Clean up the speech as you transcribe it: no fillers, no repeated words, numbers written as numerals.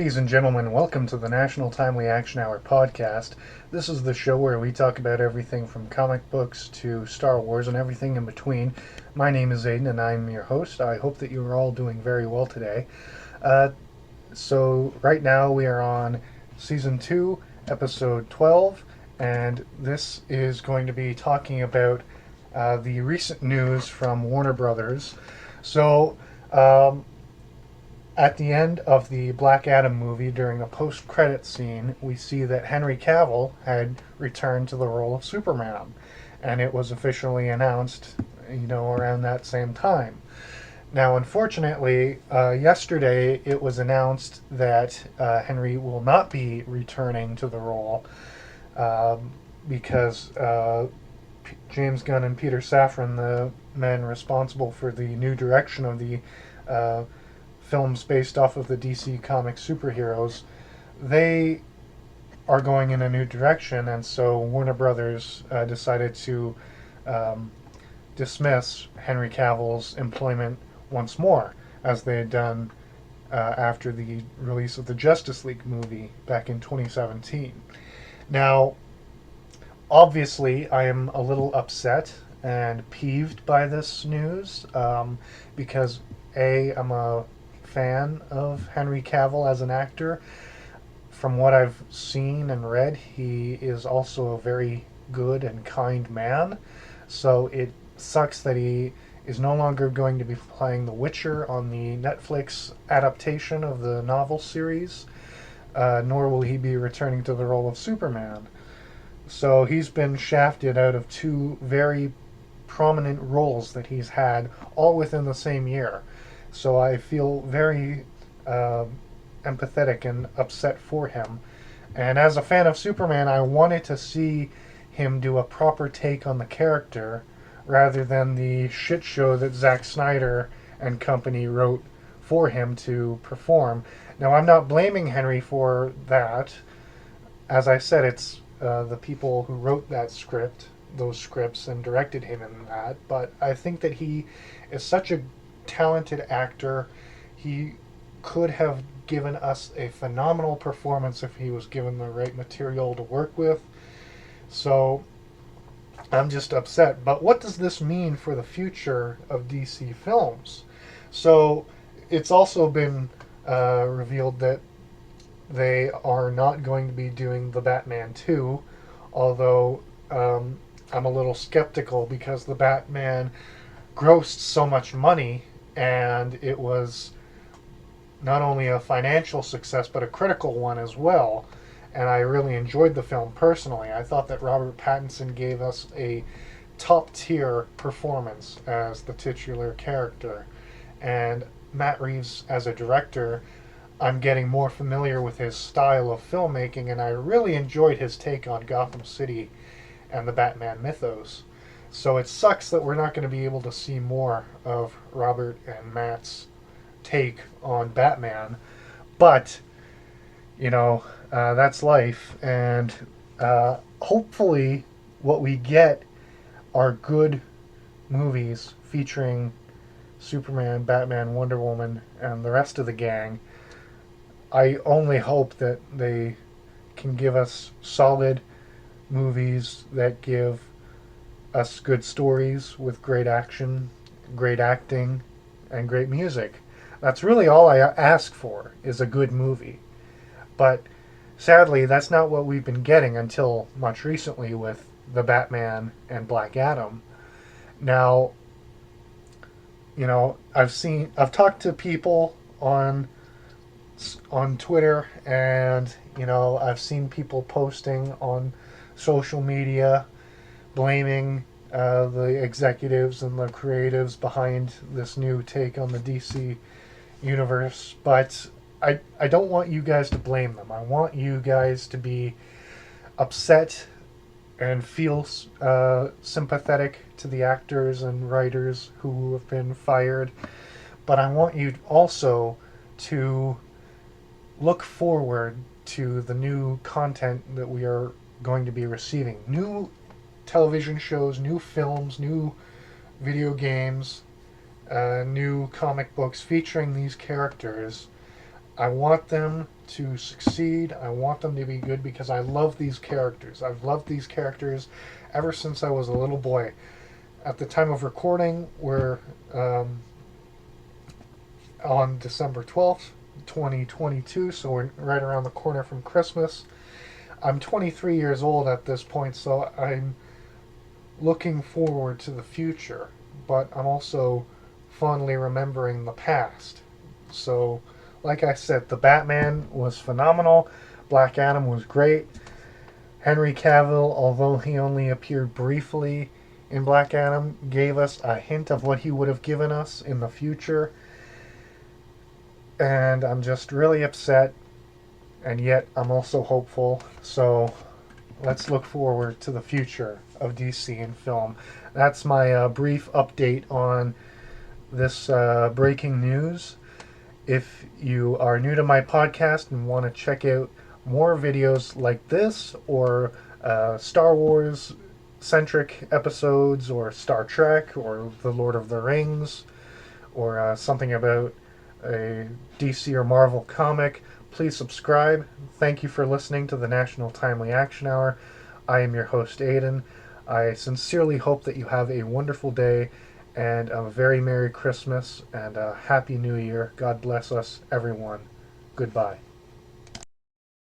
Ladies and gentlemen, welcome to the National Timely Action Hour podcast. This is the show where we talk about everything from comic books to Star Wars and everything in between. My name is Aiden and I'm your host. I hope that you are all doing very well today. Uh, so, right now we are on Season 2, Episode 12, and this is going to be talking about the recent news from Warner Brothers. So, at the end of the Black Adam movie, during a post-credit scene, we see that Henry Cavill had returned to the role of Superman, and it was officially announced, around that same time. Now, unfortunately, yesterday it was announced that Henry will not be returning to the role because James Gunn and Peter Safran, the men responsible for the new direction of the uh, films based off of the DC Comics superheroes, they are going in a new direction, and so Warner Brothers decided to dismiss Henry Cavill's employment once more, as they had done after the release of the Justice League movie back in 2017. Now, obviously, I am a little upset and peeved by this news because I'm a fan of Henry Cavill as an actor. From what I've seen and read, he is also a very good and kind man. So it sucks that he is no longer going to be playing The Witcher on the Netflix adaptation of the novel series, nor will he be returning to the role of Superman. So he's been shafted out of two very prominent roles that he's had all within the same year. So I feel very empathetic and upset for him. And as a fan of Superman, I wanted to see him do a proper take on the character rather than the shit show that Zack Snyder and company wrote for him to perform. Now, I'm not blaming Henry for that. As I said, it's the people who wrote those scripts, and directed him in that. But I think that he is such a talented actor. He could have given us a phenomenal performance if he was given the right material to work with. So I'm just upset. But what does this mean for the future of DC films? So it's also been revealed that they are not going to be doing the Batman 2, although I'm a little skeptical because the Batman grossed so much money, and it was not only a financial success but a critical one as well. And I really enjoyed the film personally. I thought that Robert Pattinson gave us a top tier performance as the titular character, and Matt Reeves as a director, I'm getting more familiar with his style of filmmaking, and I really enjoyed his take on Gotham City and the Batman mythos. So it sucks that we're not going to be able to see more of Robert and Matt's take on Batman. But, that's life. And hopefully what we get are good movies featuring Superman, Batman, Wonder Woman, and the rest of the gang. I only hope that they can give us solid movies that give us good stories with great action, great acting, and great music. That's really all I ask for, is a good movie. But sadly, that's not what we've been getting until much recently with the Batman and Black Adam. Now, I've talked to people on Twitter, and I've seen people posting on social media blaming the executives and the creatives behind this new take on the DC universe. But I don't want you guys to blame them. I want you guys to be upset and feel sympathetic to the actors and writers who have been fired. But I want you also to look forward to the new content that we are going to be receiving. New television shows, new films, new video games, new comic books featuring these characters. I want them to succeed. I want them to be good because I love these characters. I've loved these characters ever since I was a little boy. At the time of recording, we're on December 12th, 2022, so we're right around the corner from Christmas. I'm 23 years old at this point, so I'm looking forward to the future, but I'm also fondly remembering the past. So, like I said, the Batman was phenomenal. Black Adam was great. Henry Cavill, although he only appeared briefly in Black Adam, gave us a hint of what he would have given us in the future. And I'm just really upset, and yet I'm also hopeful. So let's look forward to the future of DC in film. That's my brief update on this breaking news. If you are new to my podcast and want to check out more videos like this, or Star Wars centric episodes, or Star Trek, or The Lord of the Rings, or something about a DC or Marvel comic, please subscribe. Thank you for listening to the National Timely Action Hour. I am your host, Aiden. I sincerely hope that you have a wonderful day and a very Merry Christmas and a Happy New Year. God bless us, everyone. Goodbye.